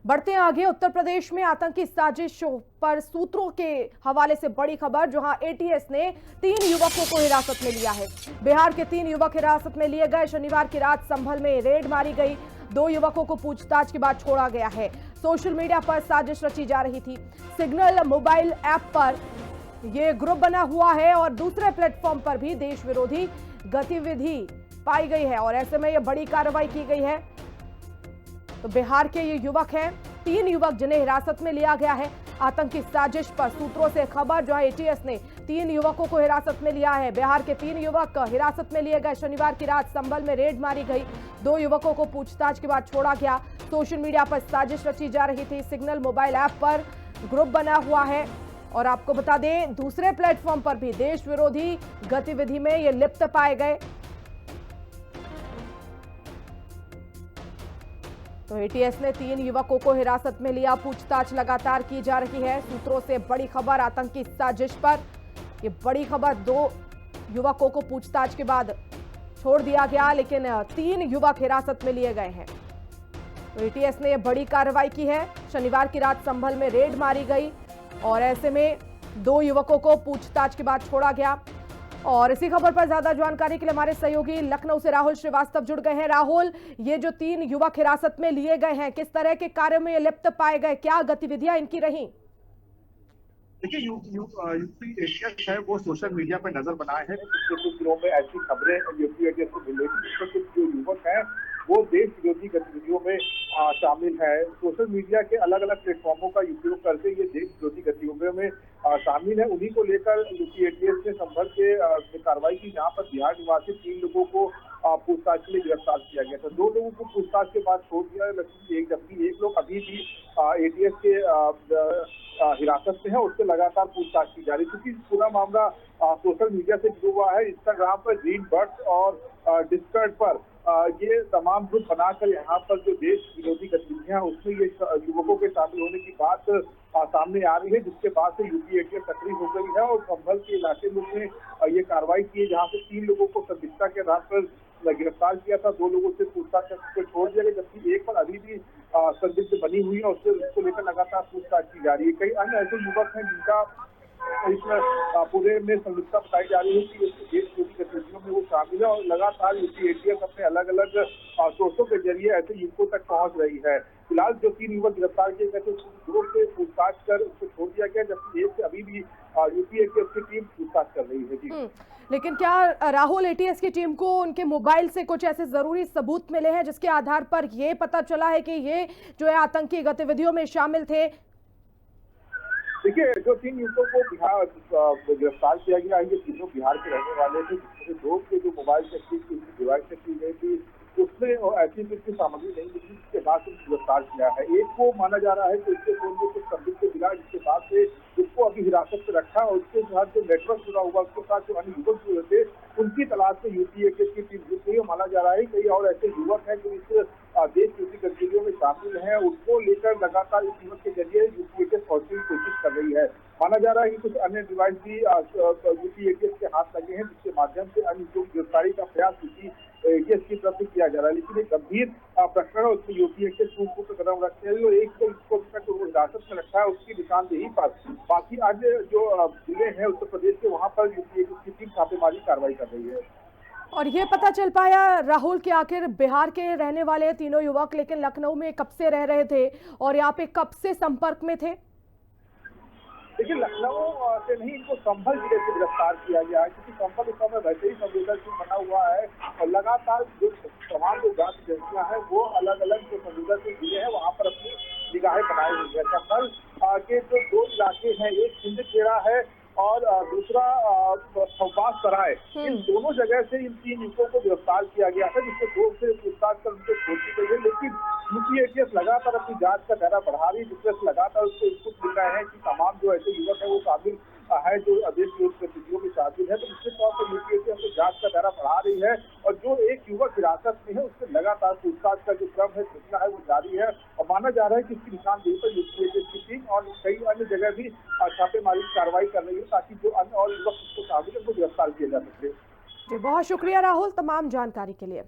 बढ़ते हैं आगे। उत्तर प्रदेश में आतंकी साजिश पर सूत्रों के हवाले से बड़ी खबर, जहां एटीएस ने 3 युवकों को हिरासत में लिया है। बिहार के 3 युवक हिरासत में लिए गए। शनिवार की रात संभल में रेड मारी गई। 2 युवकों को पूछताछ के बाद छोड़ा गया है। सोशल मीडिया पर साजिश रची जा रही थी। सिग्नल मोबाइल ऐप पर यह ग्रुप बना हुआ है और दूसरे प्लेटफॉर्म पर भी देश विरोधी गतिविधि पाई गई है और ऐसे में यह बड़ी कार्रवाई की गई है। तो बिहार के ये युवक हैं, 3 युवक जिन्हें हिरासत में लिया गया है आतंकी साजिश पर। सूत्रों से खबर, जो है एटीएस ने 3 युवकों को हिरासत में लिया है। बिहार के 3 युवक हिरासत में लिए गए। शनिवार की रात संभल में रेड मारी गई। 2 युवकों को पूछताछ के बाद छोड़ा गया। सोशल मीडिया पर साजिश रची जा रही थी। सिग्नल मोबाइल ऐप पर ग्रुप बना हुआ है और आपको बता दें, दूसरे प्लेटफॉर्म पर भी देश विरोधी गतिविधि में ये लिप्त पाए गए। तो एटीएस ने 3 युवकों को हिरासत में लिया। पूछताछ लगातार की जा रही है। सूत्रों से बड़ी खबर आतंकी साजिश पर। ये बड़ी खबर, 2 युवकों को पूछताछ के बाद छोड़ दिया गया, लेकिन 3 युवक हिरासत में लिए गए हैं। तो एटीएस ने यह बड़ी कार्रवाई की है। शनिवार की रात संभल में रेड मारी गई और ऐसे में 2 युवकों को पूछताछ के बाद छोड़ा गया। और इसी खबर पर ज्यादा जानकारी के लिए हमारे सहयोगी लखनऊ से राहुल श्रीवास्तव जुड़ गए हैं। राहुल, ये जो 3 युवक हिरासत में लिए गए हैं, किस तरह के कार्य में ये लिप्त पाए गए, क्या गतिविधियां इनकी रही? देखिए, यूपी एटीएस है वो सोशल मीडिया पर नजर बनाए हैं। पिछले कुछ दिनों में ऐसी खबरें यूपी एटीएस को मिल रही थी जिसमें कुछ जो युवक हैं वो देश विरोधी गतिविधियों में शामिल है। सोशल मीडिया के अलग अलग प्लेटफॉर्मों का उपयोग करके ये देश विरोधी गतिविधियों में शामिल है। उन्हीं को लेकर यूपी एटीएस ने संभल के कार्रवाई की, जहाँ पर बिहार निवासी 3 लोगों को पूछताछ के लिए गिरफ्तार किया गया था। 2 लोगों को पूछताछ के बाद छोड़ दिया, जबकि एक लोग अभी भी एटीएस के हिरासत में है। उससे लगातार पूछताछ की जा रही है, क्योंकि पूरा मामला सोशल मीडिया से जुड़ा हुआ है। इंस्टाग्राम पर ग्रीन बर्ड्स और डिस्कॉर्ड पर ये तमाम ग्रुप बनाकर यहाँ पर जो देश विरोधी गतिविधियां उसमें ये युवकों के शामिल होने की बात सामने आ रही है, जिसके बाद से यूपी एटीएस सक्रिय हो गई है और संभल के इलाके में उसने ये कार्रवाई की है, जहाँ से 3 लोगों को संदिग्धता के आधार पर गिरफ्तार किया था। 2 लोगों से पूछताछ करके छोड़ दिया गया, जबकि एक पर अभी भी संदिग्ध बनी हुई है। उसको लेकर लगातार पूछताछ की जा रही है। कई अन्य ऐसे युवक हैं जिनका इसमें पूरे में संदिग्धता बताई जा रही है कि देश विरोधी गतिविधियों में वो शामिल है और लगातार यूपी एटीएस अपने अलग अलग सोर्सों के जरिए ऐसे युवकों तक पहुंच रही है। फिलहाल जो 3 युवक गिरफ्तार किए गए थे ग्रुप से पूछताछ कर उसको छोड़ दिया गया, जबकि एक से अभी भी यूपी एटीएस की टीम पूछताछ कर रही है। जी, लेकिन क्या राहुल, एटीएस की टीम को उनके मोबाइल से कुछ ऐसे जरूरी सबूत मिले हैं जिसके आधार पर यह पता चला है कि ये जो है आतंकी गतिविधियों में शामिल थे? देखिए, जो 3 युवकों को बिहार गिरफ्तार किया गया है, ये तीनों बिहार के रहने वाले थे। जिसमें 2 के जो मोबाइल चेक की डिवाइस चेक की गई थी, उसमें ऐसी कुछ की सामग्री नहीं मिली, जिसके बाद से गिरफ्तार किया है। एक को माना जा रहा है कि उसके फोन में कुछ संदिग्ध मिला, जिसके बाद से उसको अभी हिरासत में रखा और उसके साथ जो नेटवर्क जुड़ा हुआ, उसके साथ जो अन्य युवक जुड़े थे, उनकी तलाश में यूपी एटीएस की टीम जुट गई। माना जा रहा है कई और ऐसे युवक हैं जो इस देश विरोधी गतिविधियों में शामिल हैं। उनको लेकर लगातार इस युवक के जरिए यूपी एटीएस पहुंचने की कोशिश कर रही है। माना जा रहा है कि कुछ अन्य डिवाइस भी यूपी एटीएस के हाथ लगे हैं, जिसके माध्यम से अन्य जो गिरफ्तारी का प्रयास यूपी एटीएस की तरफ से किया जा रहा है। लेकिन एक गंभीर प्रकरण है, उसमें यूपी एटीएस को कदम रखते हैं। जो एक को हिरासत में रखा है उसकी निशानदेही पर बाकी अन्य जो जिले हैं उत्तर प्रदेश के, वहां पर यूपी एटीएस की टीम छापेमारी कार्रवाई कर रही है। और ये पता चल पाया राहुल कि आखिर बिहार के रहने वाले 3 युवक लेकिन लखनऊ में कब से रह रहे थे और यहाँ पे कब से संपर्क में थे? देखिए, लखनऊ से नहीं, इनको संभल जिले से गिरफ्तार किया गया है, क्योंकि संभल इस समय वैसे ही संवेदनशील बना हुआ है और लगातार जो तमाम जो जांच एजेंसियां हैं वो अलग अलग जो संवेदनशील जिले हैं वहां पर अपनी निगाहें बनाई हुई है। संभल के जो 2 इलाके हैं, एक सिंधखेड़ा है और दूसरा खौबास सराय, इन दोनों जगह से इन 3 युवकों को गिरफ्तार किया गया था, जिसको 2 से पूछताछ कर उनको छोड़ दी गई है। लेकिन यूपी एटीएस लगातार अपनी जांच का दायरा बढ़ा रही है, जिससे लगातार उसको इनपुट मिल रहे हैं कि तमाम जो ऐसे युवक है वो शामिल है जो देश विरोधी गतिविधियों में शामिल है। तो निश्चित तौर पर यूपी एटीएस अपनी जांच का दायरा बढ़ा रही है और जो एक युवक हिरासत में है उससे लगातार पूछताछ का जो क्रम है, सिलसिला है, वो जारी है और माना जा रहा है कि इसकी निशानदेही पर यूपी एटीएस की टीम और कई अन्य जगह भी छापेमारी कार्रवाई कर रही है, ताकि जो अन्य और युवक उसको शामिल है उनको गिरफ्तार किया जा सके। जी, बहुत शुक्रिया राहुल तमाम जानकारी के लिए।